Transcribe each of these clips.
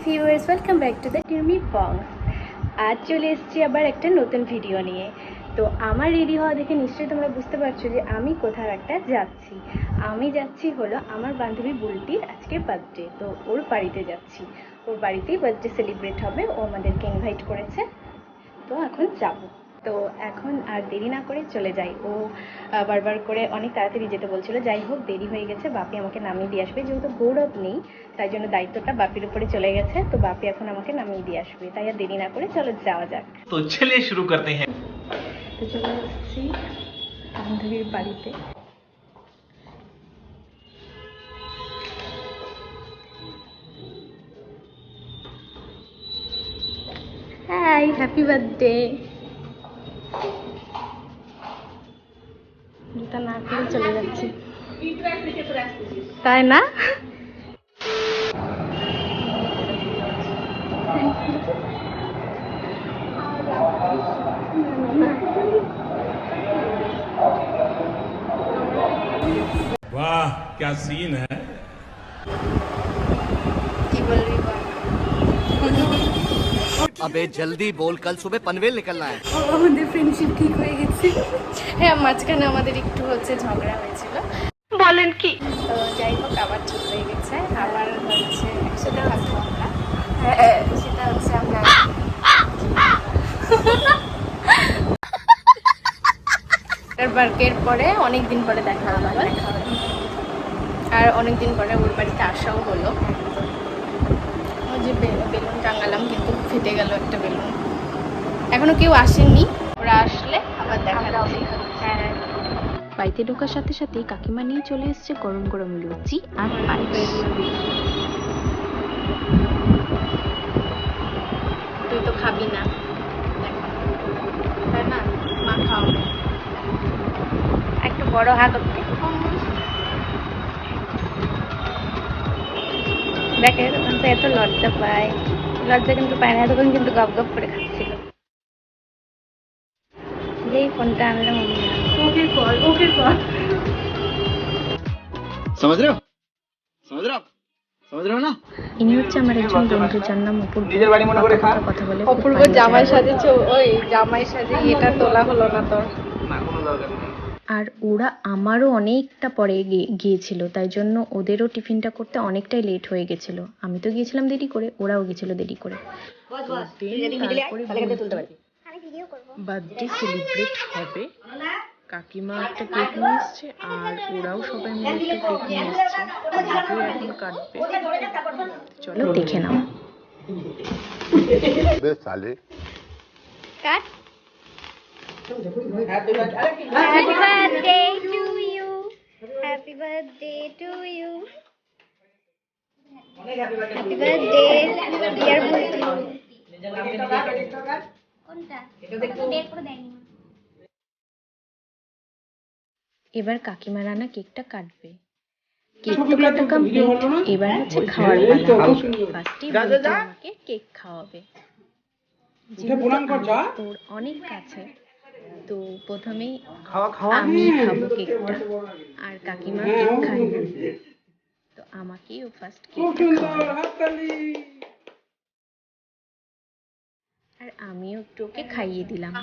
Viewers, welcome back to the Timi Bongs. আজ চলে এসেছি আবার একটা নতুন ভিডিও নিয়ে। তো আমার রেডি হওয়া দেখে নিশ্চয়ই তোমরা বুঝতে পারছো যে আমি কোথাও একটা যাচ্ছি। আমি যাচ্ছি হলো আমার বান্ধবী বুলটির আজকে বার্থডে। তো ওর বাড়িতে যাচ্ছি, ওর বাড়িতেই বার্থডে সেলিব্রেট হবে, ও আমাদেরকে ইনভাইট করেছে। তো এখন যাবো। তো এখন আর দেরি না করে চলে যাই। ও বারবার করে অনেক তাড়াতাড়ি যেতে বলছিল, যাই হোক দেরি হয়ে গেছে, বাপি আমাকে নামিয়ে দিয়ে আসবে। যেহেতু গৌরব নেই তাই জন্য দায়িত্বটা বাপির উপরে চলে গেছে, তো বাপি এখন আমাকে নামিয়ে দিয়ে আসবে। তাই আর দেরি না করে চলো যাওয়া যাক। তো চলিয়ে শুরু করতে হ্যাঁ। তো চলে এসেছি বান্ধবীর বাড়িতে। Hi, happy birthday. জুতা না করে চলে যাচ্ছি, তাই না? वाह क्या सीन है। কি বলবি বল? अबे जल्दी बोल, कल सुबह पनवेल निकलना है। আমাদের ফ্রেন্ডশিপ ঠিক হয়ে গেছে। হ্যাঁ, মাঝখানে আমাদের একটু ঝগড়া হয়েছিল। বলেন কি? তো যাই হোক আবার ঠিক হয়ে গেছে। আবার সেটা হচ্ছে আমরা সেটা হচ্ছে আমরা বার্কের পরে অনেক দিন পরে দেখা হলো আবার। আর অনেক দিন পরে ওর বাড়িতে আসাও হলো। ওই যে বেলুন টাঙালাম কিন্তু ফেটে গেল একটা বেলুন। এখনো কেউ আসেনি, ওরা আসলে আবার দেখা যাবে। হ্যাঁ, বাড়িতে ঢোকার সাথে সাথেই কাকিমা নিয়ে চলে এসেছে গরম গরম লুচি আর পায়েস। তুই তো খাবি না, তাই না? মা খাওয়াবে। একটু বড় হাত করতে দেখে, তখন তো এত লজ্জা পায়। লজ্জা কিন্তু পায় না, তখন কিন্তু গপ গপ করে খাচ্ছিল। যেই ফোনটা আনলাম ওকে কর, ওকে কর। समझ रहे हो समझ रहे हो समझ रहे हो ना। ইনি হচ্ছে আমার একজন বন্ধু, যার নাম অপূর্ব। কথা বলে খুব অপূর্ব ভালো জামাই যায়। সাজেছে, ওই জামাই সাজে এটা তোলা হলো না তোর? আর ওরা আমারও অনেকটা পরে গিয়েছিল, তাই জন্য ওদেরও টিফিনটা করতে অনেকটাই লেট হয়ে গেছিল। আমি তো গিয়েছিলাম দেরি করে, ওরাও গেছিল দেরি করে। বার্থডে সেলিব্রেট হবে, কাকিমা একটা কেক নিয়ে এসছে আর ওরাও সবাই মিলে একটা কেক নিয়ে এসছে। এখন কাটবে, চলো দেখে নাও। साले কাট। Happy birthday to you. Happy birthday to you. Happy birthday dear Multi. কোনটা? ডেট করে দেয়নি। এবার কাকিমা রান্না কেকটা কাটবে। কেক তো কাটা কমপ্লিট, এবার হচ্ছে খাওয়ার পালা। ফার্স্টেই বলতে আমাকে কেক খাওয়াবে, যেহেতু ওর অনেক কাছে। তো প্রথমেই আমি খাবো কেকটা, আর কাকিমা কেক খায় না, তো আমাকেই ও ফার্স্ট কেকটা খাওয়াবে। আর আমিও একটু ওকে খাইয়ে দিলাম।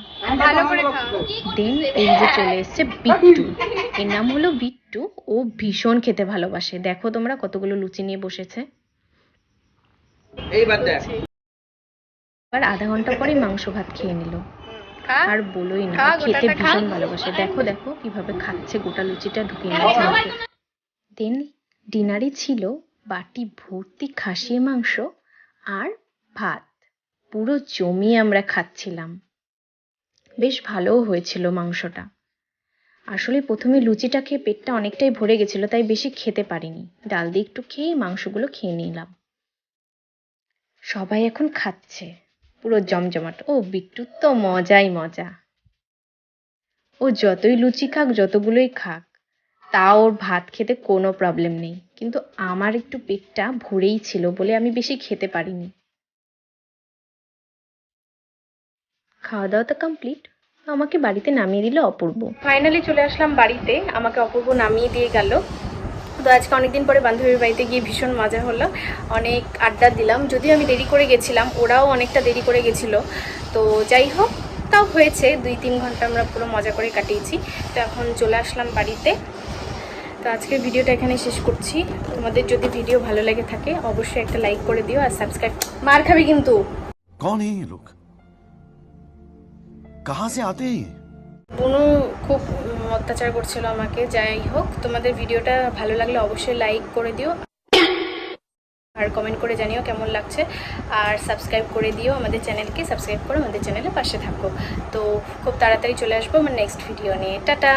ভালো করে খাও। দেন এই যে চলে এসছে বিট্টু। এর নাম হলো বিট্টু। ও ভীষণ খেতে ভালোবাসে। দেখো তোমরা কতগুলো লুচি নিয়ে বসেছে। এবার আধা ঘন্টা পরে মাংস ভাত খেয়ে নিল। আর বলোই না, খেতে ভীষণ ভালোবাসে। দেখো দেখো কিভাবে খাচ্ছে, গোটা লুচিটা ঢুকে নিয়েছে মুখে। দেন ডিনারে ছিল বাটি ভর্তি খাসির মাংস আর ভাত। পুরো জমিয়ে আমরা খাচ্ছিলাম। বেশ ভালোও হয়েছিল মাংসটা। আসলে প্রথমে লুচিটা খেয়ে পেটটা অনেকটাই ভরে গেছিল, তাই বেশি খেতে পারিনি। ডাল দিয়ে একটু খেয়ে মাংসগুলো খেয়ে নিলাম। সবাই এখন খাচ্ছে, পুরো জমজমাট। ও বিট্টুর তো মজাই মজা। ও যতই লুচি খাক, যতগুলোই খাক, তা ওর ভাত খেতে কোনো প্রবলেম নেই। কিন্তু আমার একটু পেটটা ভরেই ছিল বলে আমি বেশি খেতে পারিনি। খাওয়া দাওয়া তো কমপ্লিট, আমাকে বাড়িতে নামিয়ে দিল অপূর্ব। ফাইনালি চলে আসলাম বাড়িতে, আমাকে অপূর্ব নামিয়ে দিয়ে গেল। তো আজকে অনেকদিন পরে বান্ধবীর বাড়িতে গিয়ে ভীষণ মজা হলো, অনেক আড্ডা দিলাম। যদিও আমি দেরি করে গেছিলাম, ওরাও অনেকটা দেরি করে গেছিলো, তো যাই হোক তাও হয়েছে, 2-3 ঘন্টা আমরা পুরো মজা করে কাটিয়েছি। তো এখন চলে আসলাম বাড়িতে। তো আজকের ভিডিওটা এখানে শেষ করছি। তোমাদের যদি ভিডিও ভালো লেগে থাকে অবশ্যই একটা লাইক করে দিও আর সাবস্ক্রাইব। মার খাবি কিন্তু। कौन है ये लोग? कहाँ से आते हैं ये? বুনু খুব অত্যাচার করছিল আমাকে। যাই হোক, তোমাদের ভিডিওটা ভালো লাগলে অবশ্যই লাইক করে দিও আর কমেন্ট করে জানিও কেমন লাগছে, আর সাবস্ক্রাইব করে দিও আমাদের চ্যানেলকে। সাবস্ক্রাইব করে আমাদের চ্যানেলের পাশে থাকো। তো খুব তাড়াতাড়ি চলে আসবো আমার নেক্সট ভিডিও নিয়ে। টাটা।